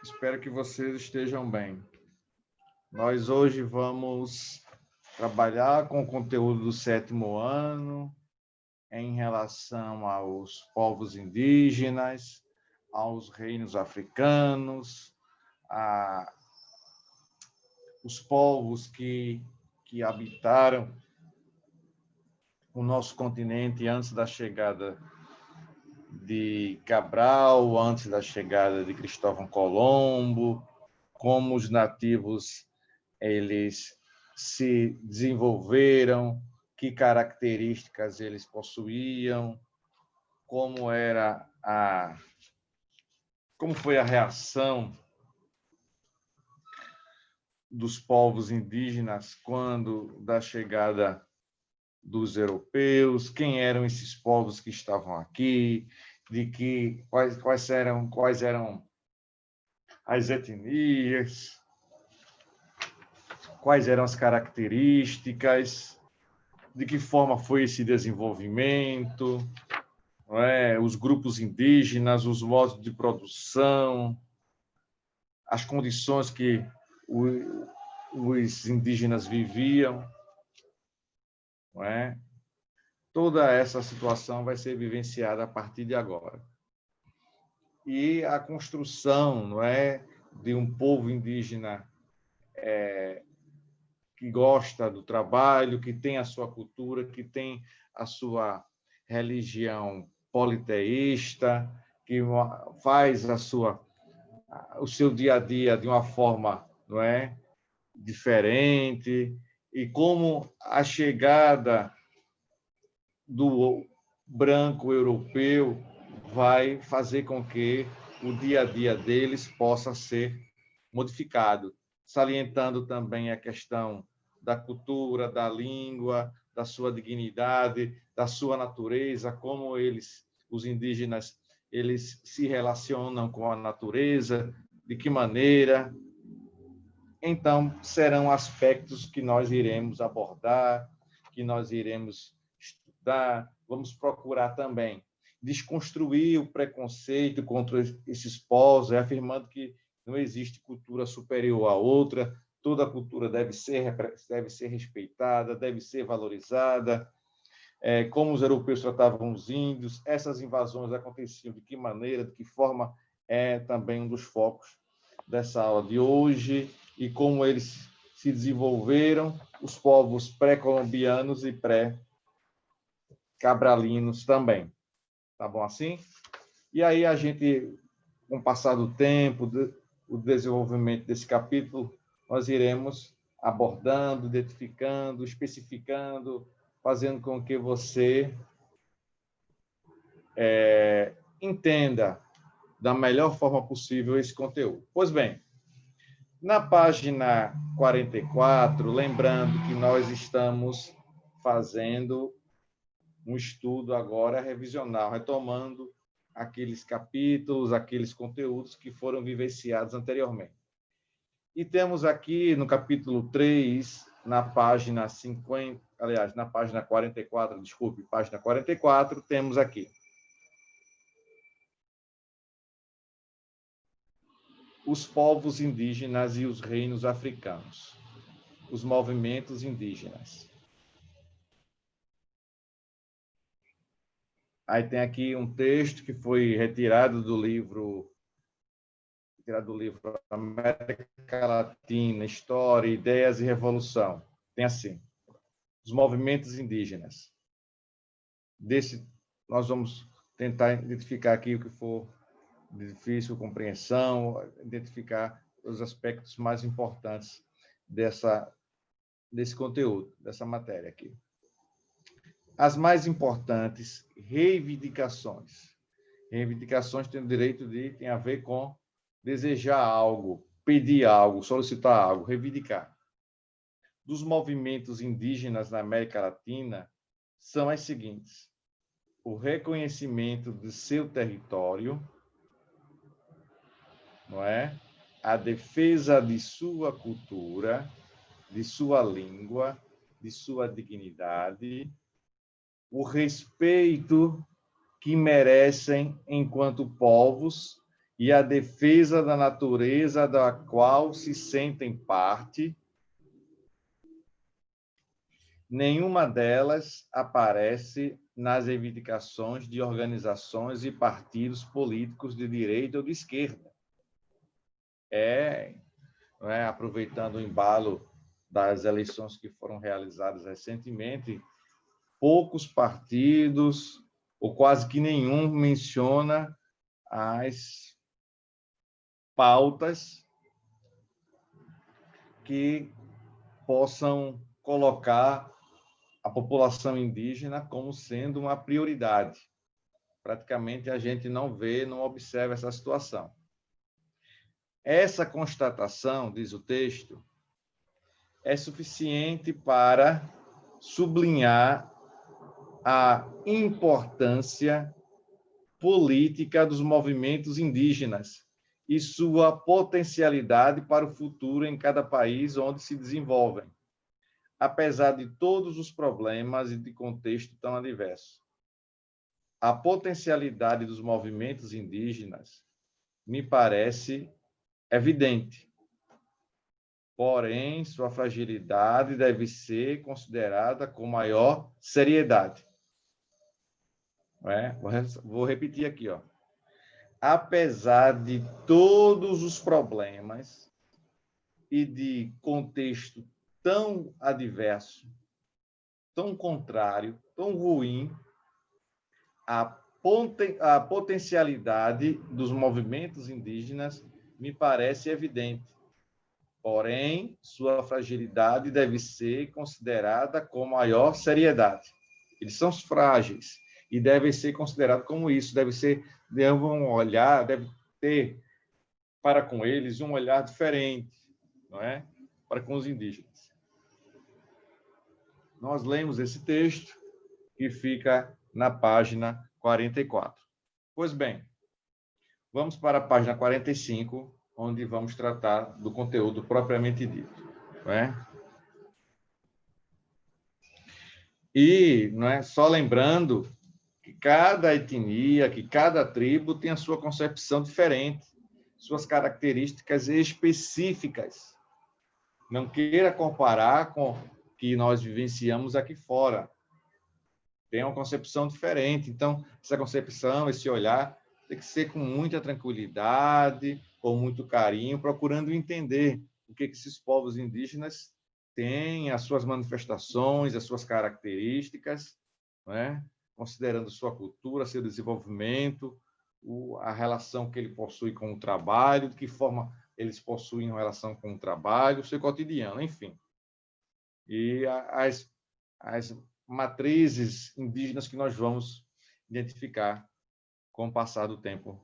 Espero que vocês estejam bem. Nós hoje vamos trabalhar com o conteúdo do 7º ano em relação aos povos indígenas, aos reinos africanos, os povos que habitaram o nosso continente antes da chegada de Cabral, antes da chegada de Cristóvão Colombo, como os nativos eles se desenvolveram, que características eles possuíam, como foi a reação dos povos indígenas quando da chegada dos europeus, quem eram esses povos que estavam aqui, quais eram as etnias, quais eram as características, de que forma foi esse desenvolvimento, não é? Os grupos indígenas, os modos de produção, as condições que os indígenas viviam, não é? Toda essa situação vai ser vivenciada a partir de agora. E a construção, não é, de um povo indígena que gosta do trabalho, que tem a sua cultura, que tem a sua religião politeísta, que faz o seu dia a dia de uma forma, não é, diferente, e como a chegada do branco europeu vai fazer com que o dia a dia deles possa ser modificado, salientando também a questão da cultura, da língua, da sua dignidade, da sua natureza, como os indígenas, eles se relacionam com a natureza, de que maneira. Então, serão aspectos que nós iremos abordar, que nós iremos estudar. Vamos procurar também desconstruir o preconceito contra esses povos, afirmando que não existe cultura superior à outra, toda cultura deve ser respeitada, deve ser valorizada, como os europeus tratavam os índios, essas invasões aconteciam de que maneira, de que forma, é também um dos focos dessa aula de hoje, e como eles se desenvolveram, os povos pré-colombianos e pré-cabralinos também. Tá bom assim? E aí a gente, com o passar do tempo, o desenvolvimento desse capítulo, nós iremos abordando, identificando, especificando, fazendo com que você entenda da melhor forma possível esse conteúdo. Pois bem, na página 44, lembrando que nós estamos fazendo um estudo agora revisional, retomando aqueles capítulos, aqueles conteúdos que foram vivenciados anteriormente. E temos aqui no capítulo 3, na página 50, aliás, na página 44, desculpe, página 44, temos aqui os povos indígenas e os reinos africanos, os movimentos indígenas. Aí tem aqui um texto que foi retirado do livro América Latina, História, Ideias e Revolução. Tem assim: os movimentos indígenas. Nós vamos tentar identificar aqui o que for de difícil compreensão, identificar os aspectos mais importantes desse conteúdo, dessa matéria aqui. As mais importantes reivindicações. Reivindicações têm o direito tem a ver com desejar algo, pedir algo, solicitar algo, reivindicar. Dos movimentos indígenas na América Latina são as seguintes: o reconhecimento de seu território, não é? A defesa de sua cultura, de sua língua, de sua dignidade, o respeito que merecem enquanto povos e a defesa da natureza da qual se sentem parte, nenhuma delas aparece nas reivindicações de organizações e partidos políticos de direita ou de esquerda. Aproveitando o embalo das eleições que foram realizadas recentemente, poucos partidos, ou quase que nenhum, menciona as pautas que possam colocar a população indígena como sendo uma prioridade. Praticamente a gente não vê, não observa essa situação. Essa constatação, diz o texto, é suficiente para sublinhar a importância política dos movimentos indígenas e sua potencialidade para o futuro em cada país onde se desenvolvem, apesar de todos os problemas e de contexto tão adverso. A potencialidade dos movimentos indígenas me parece evidente, porém, sua fragilidade deve ser considerada com maior seriedade. Vou repetir aqui. Apesar de todos os problemas e de contexto tão adverso, tão contrário, tão ruim, a potencialidade dos movimentos indígenas me parece evidente. Porém, sua fragilidade deve ser considerada com maior seriedade. Eles são frágeis e devem ser considerados como isso. Deve ter para com eles um olhar diferente, não é? Para com os indígenas. Nós lemos esse texto que fica na página 44. Pois bem, vamos para a página 45, onde vamos tratar do conteúdo propriamente dito. Não é? E não é só lembrando que cada etnia, que cada tribo tem a sua concepção diferente, suas características específicas. Não queira comparar com o que nós vivenciamos aqui fora. Tem uma concepção diferente. Então, essa concepção, esse olhar, tem que ser com muita tranquilidade, com muito carinho, procurando entender o que esses povos indígenas têm, as suas manifestações, as suas características, não é? Considerando sua cultura, seu desenvolvimento, a relação que ele possui com o trabalho, de que forma eles possuem relação com o trabalho, o seu cotidiano, enfim. E as matrizes indígenas que nós vamos identificar com o passar do tempo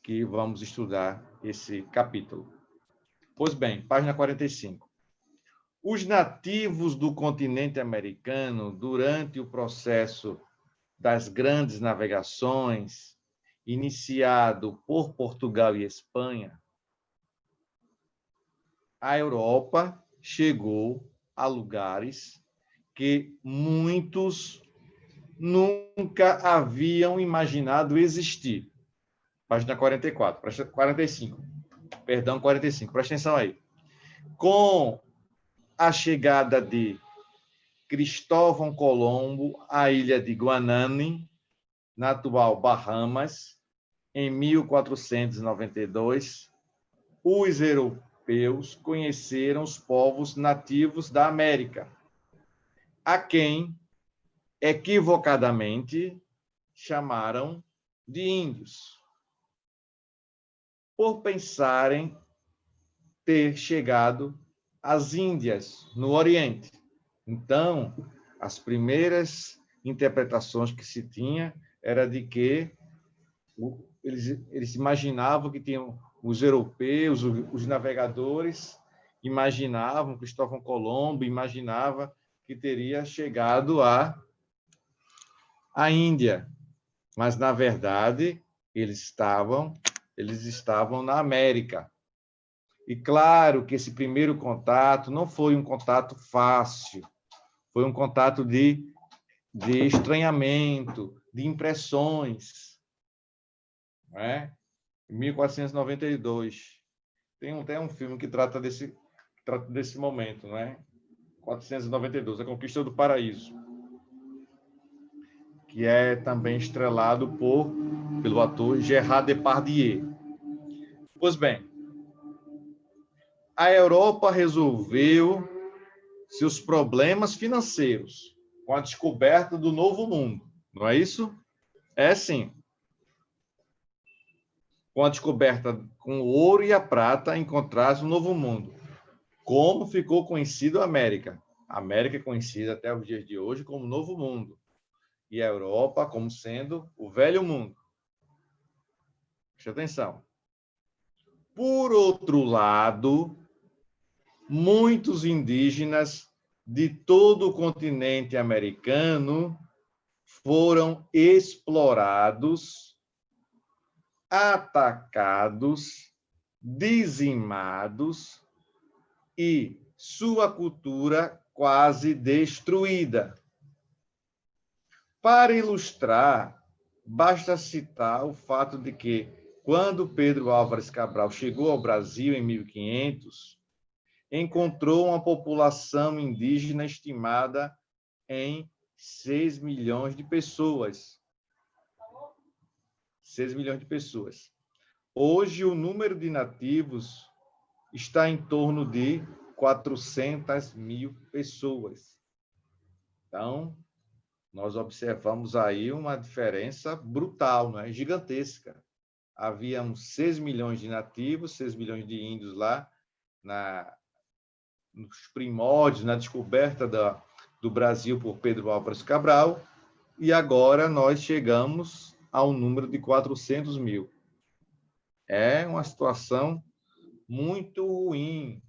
que vamos estudar esse capítulo. Pois bem, página 45. Os nativos do continente americano, durante o processo das grandes navegações, iniciado por Portugal e Espanha, a Europa chegou a lugares que muitos nunca haviam imaginado existir. Página 44, 45. Perdão, 45. Presta atenção aí. Com a chegada de Cristóvão Colombo à ilha de Guanane, na atual Bahamas, em 1492, os europeus conheceram os povos nativos da América, a quem, equivocadamente, chamaram de índios, por pensarem ter chegado às Índias, no Oriente. Então, as primeiras interpretações que se tinha era de que eles imaginavam que tinham os europeus, os navegadores, imaginavam, Cristóvão Colombo imaginava que teria chegado à Índia, mas, na verdade, eles estavam na América. E, claro, que esse primeiro contato não foi um contato fácil, foi um contato de estranhamento, de impressões. Não é? em 1492. Tem até um filme que trata desse momento, não é? 492, A Conquista do Paraíso, que é também estrelado pelo ator Gerard Depardieu. Pois bem, a Europa resolveu seus problemas financeiros com a descoberta do Novo Mundo, não é isso? É sim. Com a descoberta com o ouro e a prata encontrados no Novo Mundo. Como ficou conhecido a América? A América é conhecida até os dias de hoje como Novo Mundo. E a Europa como sendo o Velho Mundo. Preste atenção. Por outro lado, muitos indígenas de todo o continente americano foram explorados, atacados, dizimados e sua cultura quase destruída. Para ilustrar, basta citar o fato de que, quando Pedro Álvares Cabral chegou ao Brasil em 1500, encontrou uma população indígena estimada em 6 milhões de pessoas. 6 milhões de pessoas. Hoje, o número de nativos está em torno de 400 mil pessoas. Então, nós observamos aí uma diferença brutal, não é? Gigantesca. Havíamos 6 milhões de nativos, 6 milhões de índios lá, nos primórdios, na descoberta do Brasil por Pedro Álvares Cabral, e agora nós chegamos ao número de 400 mil. É uma situação muito ruim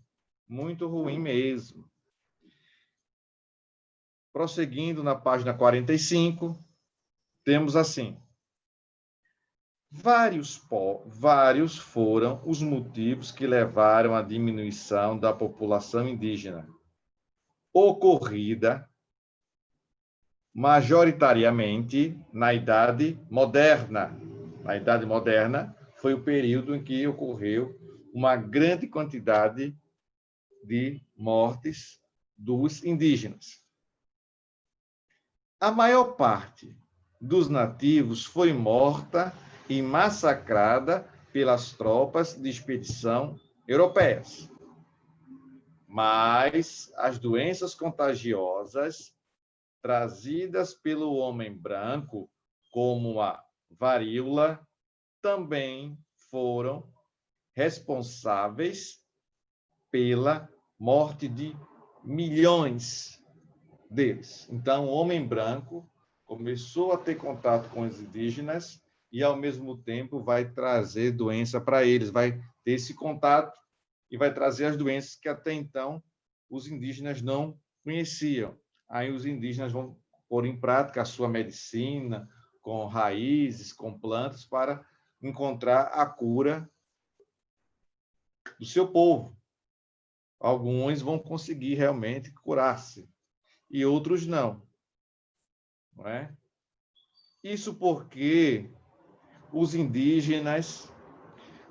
mesmo. Prosseguindo na página 45, temos assim: vários foram os motivos que levaram à diminuição da população indígena, ocorrida majoritariamente na Idade Moderna. Na Idade Moderna foi o período em que ocorreu uma grande quantidade de mortes dos indígenas. A maior parte dos nativos foi morta e massacrada pelas tropas de expedição europeias. Mas as doenças contagiosas trazidas pelo homem branco, como a varíola, também foram responsáveis pela morte de milhões deles. Então, o homem branco começou a ter contato com os indígenas e, ao mesmo tempo, vai trazer doença para eles, vai ter esse contato e vai trazer as doenças que até então os indígenas não conheciam. Aí os indígenas vão pôr em prática a sua medicina, com raízes, com plantas, para encontrar a cura do seu povo. Alguns vão conseguir realmente curar-se, e outros não. Não é? Isso porque os indígenas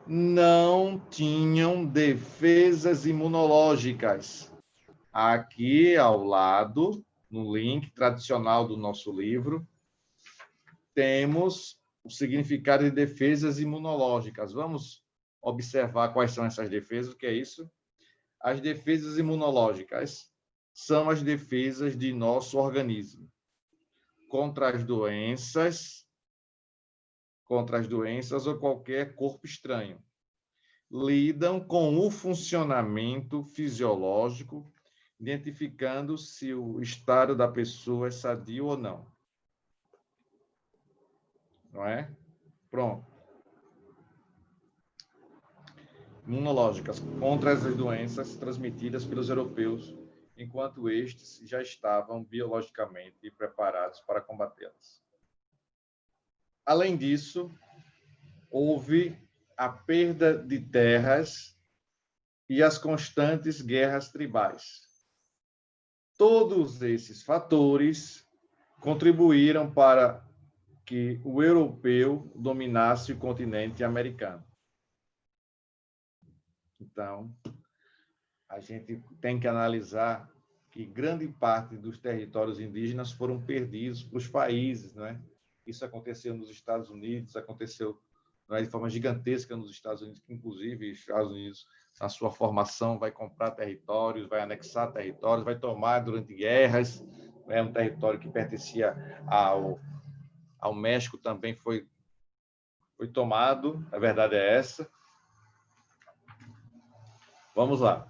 não tinham defesas imunológicas. Aqui ao lado, no link tradicional do nosso livro, temos o significado de defesas imunológicas. Vamos observar quais são essas defesas. O que é isso? As defesas imunológicas são as defesas de nosso organismo contra as doenças ou qualquer corpo estranho. Lidam com o funcionamento fisiológico, identificando se o estado da pessoa é sadio ou não. Não é? Pronto. Imunológicas contra as doenças transmitidas pelos europeus, enquanto estes já estavam biologicamente preparados para combatê-las. Além disso, houve a perda de terras e as constantes guerras tribais. Todos esses fatores contribuíram para que o europeu dominasse o continente americano. Então, a gente tem que analisar que grande parte dos territórios indígenas foram perdidos para os países, não é? Isso aconteceu nos Estados Unidos, aconteceu, não é, de forma gigantesca nos Estados Unidos, que inclusive os Estados Unidos, na sua formação, vai comprar territórios, vai anexar territórios, vai tomar durante guerras. É um território que pertencia ao México, também foi tomado, a verdade é essa. Vamos lá.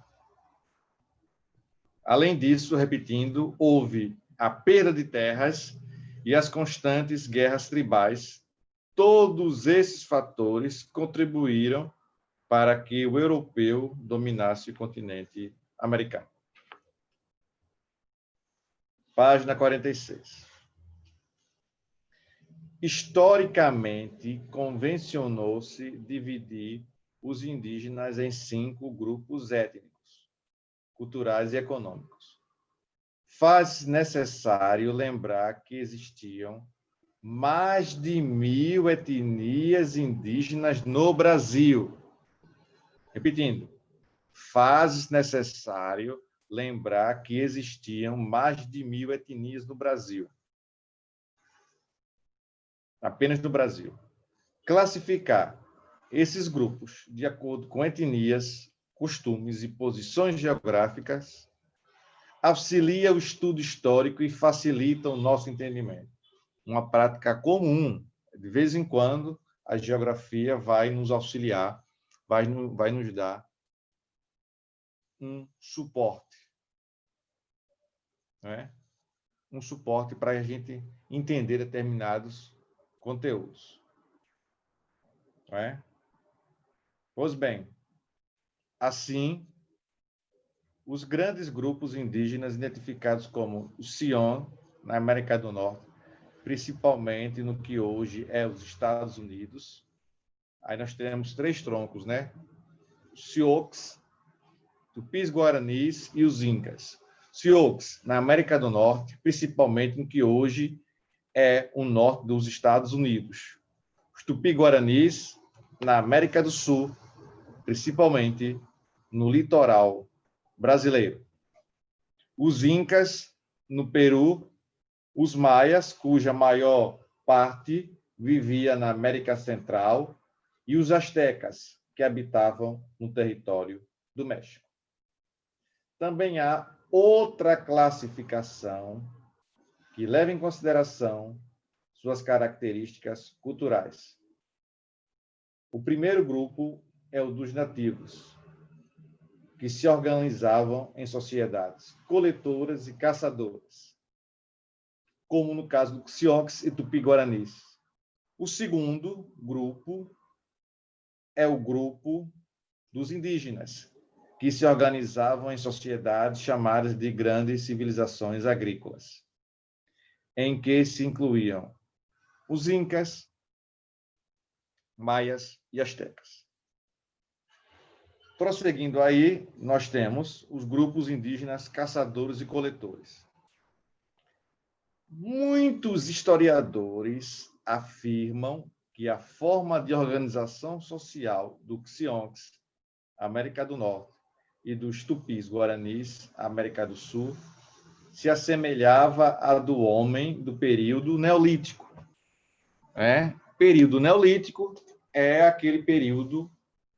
Além disso, repetindo, houve a perda de terras e as constantes guerras tribais. Todos esses fatores contribuíram para que o europeu dominasse o continente americano. Página 46. Historicamente, convencionou-se dividir os indígenas em 5 grupos étnicos, culturais e econômicos. Faz necessário lembrar que existiam mais de 1.000 etnias indígenas no Brasil. Repetindo, faz necessário lembrar que existiam mais de 1.000 etnias no Brasil. Apenas no Brasil. Classificar esses grupos de acordo com etnias, costumes e posições geográficas auxilia o estudo histórico e facilita o nosso entendimento. Uma prática comum. De vez em quando, a geografia vai nos auxiliar, vai nos dar um suporte, né? Um suporte para a gente entender determinados conteúdos. Não é? Pois bem, assim, os grandes grupos indígenas identificados como o Sion, na América do Norte, principalmente no que hoje é os Estados Unidos. Aí nós temos 3 troncos, né? Os Sioux, Tupis Guaranis e os Incas. Sioux, na América do Norte, principalmente no que hoje é o norte dos Estados Unidos. Os Tupi-Guaranis, na América do Sul, principalmente no litoral brasileiro. Os Incas, no Peru. Os Maias, cuja maior parte vivia na América Central, e os Astecas, que habitavam no território do México. Também há outra classificação que leva em consideração suas características culturais. O primeiro grupo é o dos nativos, que se organizavam em sociedades coletoras e caçadoras, como no caso do Sioux e Tupi-Guaranis. O segundo grupo é o grupo dos indígenas, que se organizavam em sociedades chamadas de grandes civilizações agrícolas, em que se incluíam os incas, maias e astecas. Prosseguindo aí, nós temos os grupos indígenas caçadores e coletores. Muitos historiadores afirmam que a forma de organização social do Sioux, América do Norte, e dos Tupis Guaranis, América do Sul, se assemelhava à do homem do período neolítico. Período neolítico é aquele período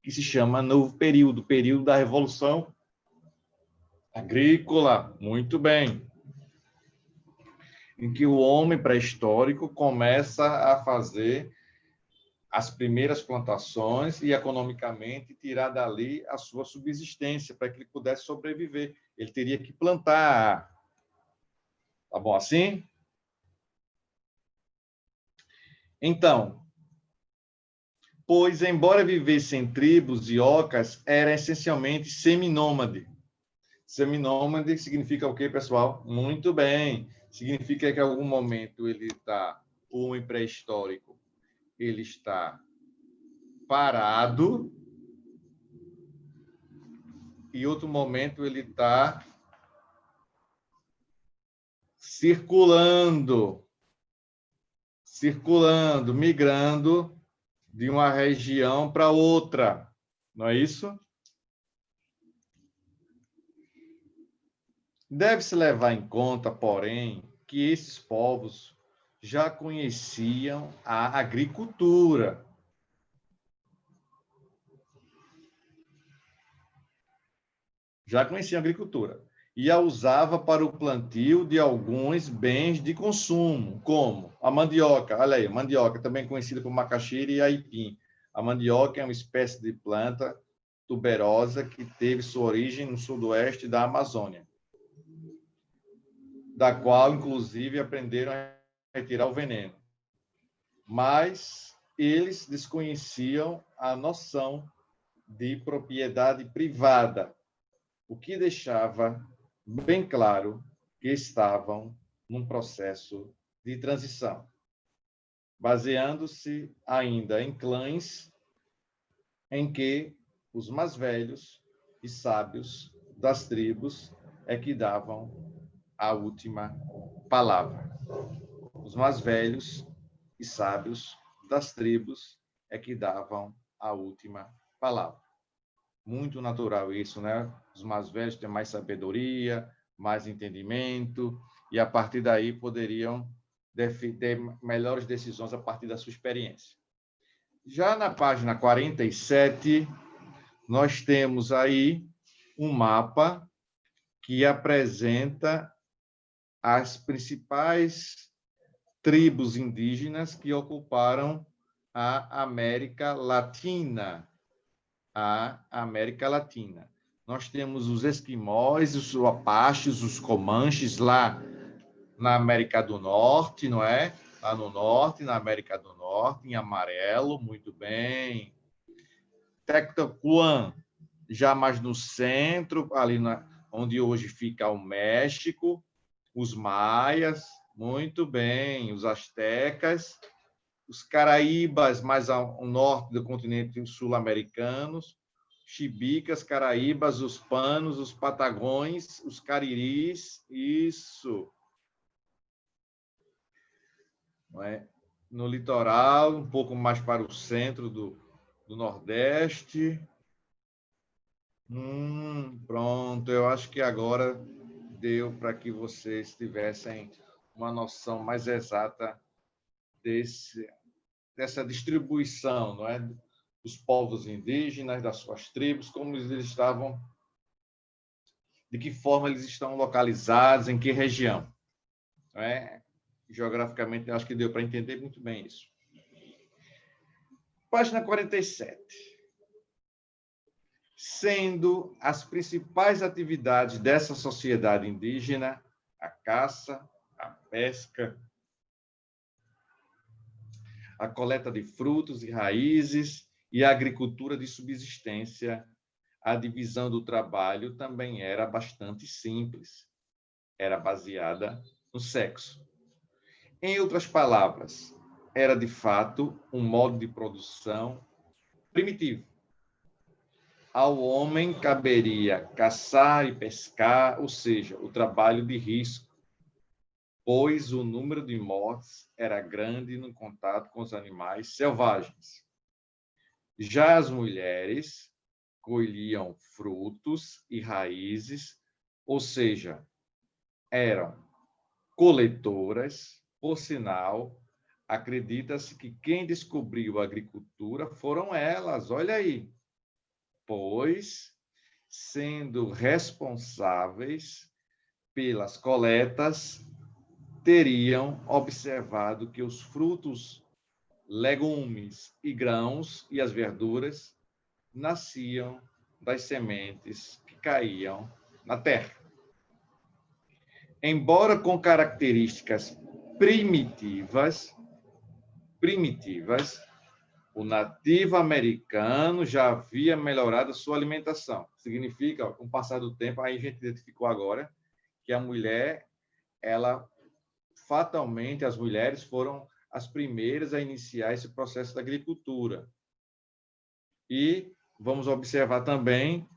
que se chama novo período, período da Revolução Agrícola. Muito bem. Em que o homem pré-histórico começa a fazer as primeiras plantações e, economicamente, tirar dali a sua subsistência para que ele pudesse sobreviver. Ele teria que plantar. Tá bom assim? Então, pois, embora vivessem em tribos e ocas, era essencialmente seminômade. Seminômade significa o quê, pessoal? Muito bem. Significa que, em algum momento, o homem pré-histórico, ele está parado, e outro momento ele está circulando, migrando de uma região para outra. Não é isso? Deve-se levar em conta, porém, que esses povos já conheciam a agricultura. Já conheciam a agricultura. E a usava para o plantio de alguns bens de consumo, como a mandioca. Olha aí, mandioca, também conhecida como macaxeira e aipim. A mandioca é uma espécie de planta tuberosa que teve sua origem no sudoeste da Amazônia, da qual, inclusive, aprenderam a retirar o veneno. Mas eles desconheciam a noção de propriedade privada, o que deixava bem claro que estavam num processo de transição, baseando-se ainda em clãs em que os mais velhos e sábios das tribos é que davam a última palavra. Os mais velhos e sábios das tribos é que davam a última palavra. Muito natural isso, né? Os mais velhos têm mais sabedoria, mais entendimento, e a partir daí poderiam ter melhores decisões a partir da sua experiência. Já na página 47, nós temos aí um mapa que apresenta as principais tribos indígenas que ocuparam a América Latina. Nós temos os esquimós, os apaches, os comanches lá na América do Norte, não é? Lá no norte, na América do Norte, em amarelo, muito bem. Tectocuan, já mais no centro, ali onde hoje fica o México. Os maias, muito bem. Os astecas, os caraíbas, mais ao norte do continente sul-americanos, chibicas, caraíbas, os panos, os patagões, os cariris, isso. Não é? No litoral, um pouco mais para o centro do Nordeste. Pronto, eu acho que agora deu para que vocês tivessem uma noção mais exata dessa distribuição, não é? Dos povos indígenas, das suas tribos, como eles estavam, de que forma eles estão localizados, em que região. Não é? Geograficamente, acho que deu para entender muito bem isso. Página 47. Sendo as principais atividades dessa sociedade indígena a caça, a pesca, a coleta de frutos e raízes e a agricultura de subsistência, a divisão do trabalho também era bastante simples. Era baseada no sexo. Em outras palavras, era de fato um modo de produção primitivo. Ao homem caberia caçar e pescar, ou seja, o trabalho de risco, pois o número de mortes era grande no contato com os animais selvagens. Já as mulheres colhiam frutos e raízes, ou seja, eram coletoras. Por sinal, acredita-se que quem descobriu a agricultura foram elas, olha aí, pois, sendo responsáveis pelas coletas, teriam observado que os frutos, legumes e grãos e as verduras nasciam das sementes que caíam na terra. Embora com características primitivas, o nativo americano já havia melhorado a sua alimentação. Significa, com o passar do tempo, aí a gente identificou agora que a mulher, fatalmente, as mulheres foram as primeiras a iniciar esse processo da agricultura. E vamos observar também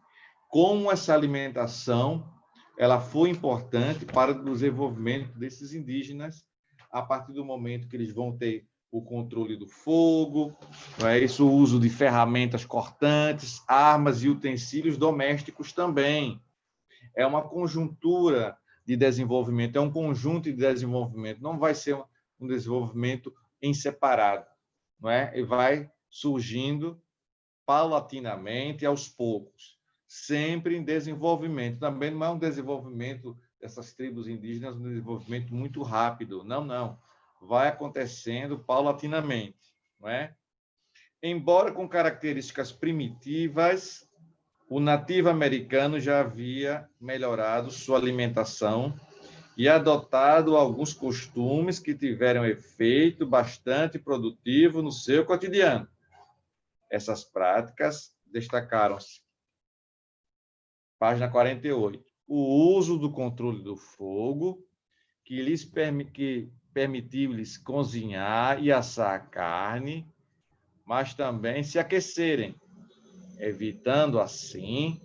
como essa alimentação ela foi importante para o desenvolvimento desses indígenas a partir do momento que eles vão ter o controle do fogo, não é isso, o uso de ferramentas cortantes, armas e utensílios domésticos também. é uma conjuntura de desenvolvimento, é um conjunto de desenvolvimento, não vai ser um desenvolvimento em separado, não é? E vai surgindo paulatinamente, aos poucos, sempre em desenvolvimento. Também não é um desenvolvimento dessas tribos indígenas, um desenvolvimento muito rápido, não. Vai acontecendo paulatinamente, não é? Embora com características primitivas, o nativo americano já havia melhorado sua alimentação e adotado alguns costumes que tiveram efeito bastante produtivo no seu cotidiano. Essas práticas destacaram-se. Página 48. O uso do controle do fogo, que permitiu-lhes cozinhar e assar a carne, mas também se aquecerem, evitando, assim,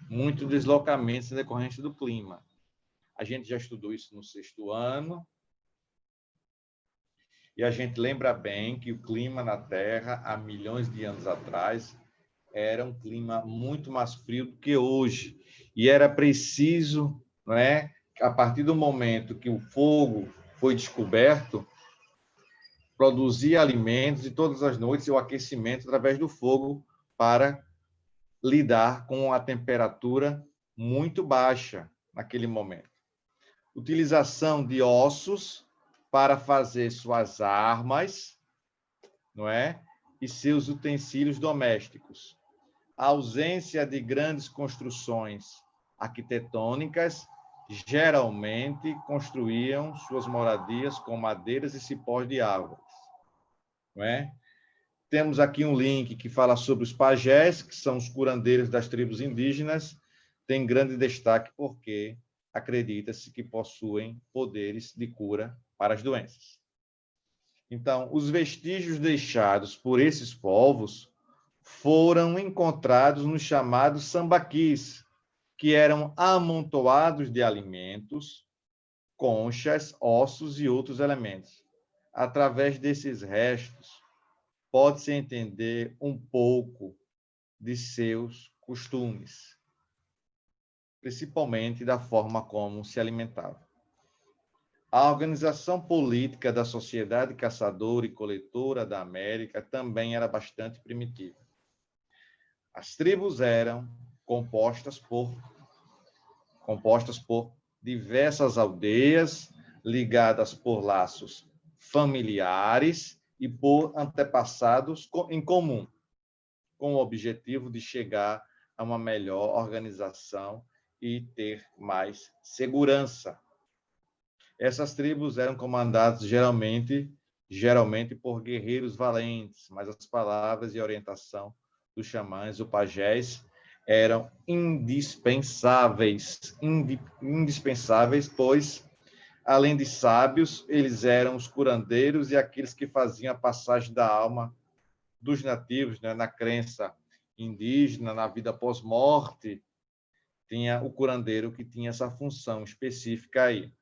muitos deslocamentos decorrentes do clima. A gente já estudou isso no 6º ano, e a gente lembra bem que o clima na Terra, há milhões de anos atrás, era um clima muito mais frio do que hoje. E era preciso, não é, a partir do momento que o fogo foi descoberto, produzir alimentos e todas as noites o aquecimento através do fogo para lidar com a temperatura muito baixa naquele momento. Utilização de ossos para fazer suas armas, não é? E seus utensílios domésticos. A ausência de grandes construções arquitetônicas, geralmente construíam suas moradias com madeiras e cipós de árvores, não é? Temos aqui um link que fala sobre os pajés, que são os curandeiros das tribos indígenas, tem grande destaque porque acredita-se que possuem poderes de cura para as doenças. Então, os vestígios deixados por esses povos foram encontrados nos chamados sambaquis, que eram amontoados de alimentos, conchas, ossos e outros elementos. Através desses restos, pode-se entender um pouco de seus costumes, principalmente da forma como se alimentavam. A organização política da sociedade caçadora e coletora da América também era bastante primitiva. As tribos eram compostas por diversas aldeias ligadas por laços familiares e por antepassados em comum, com o objetivo de chegar a uma melhor organização e ter mais segurança. Essas tribos eram comandadas geralmente por guerreiros valentes, mas as palavras e orientação dos xamãs ou pajés eram indispensáveis, pois, além de sábios, eles eram os curandeiros e aqueles que faziam a passagem da alma dos nativos, né? Na crença indígena, na vida pós-morte, tinha o curandeiro que tinha essa função específica aí.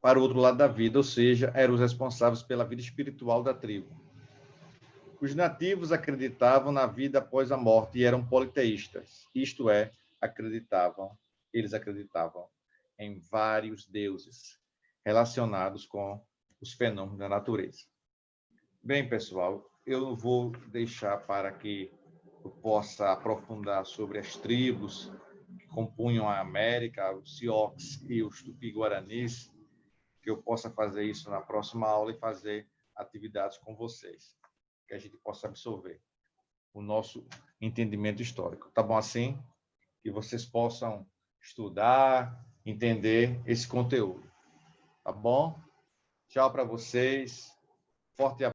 Para o outro lado da vida, ou seja, eram os responsáveis pela vida espiritual da tribo. Os nativos acreditavam na vida após a morte e eram politeístas, isto é, eles acreditavam em vários deuses relacionados com os fenômenos da natureza. Bem, pessoal, eu vou deixar para que eu possa aprofundar sobre as tribos que compunham a América, os Sioux e os Tupi-Guaranis, que eu possa fazer isso na próxima aula e fazer atividades com vocês, que a gente possa absorver o nosso entendimento histórico. Tá bom assim? Que vocês possam estudar, entender esse conteúdo. Tá bom? Tchau para vocês. Forte abraço.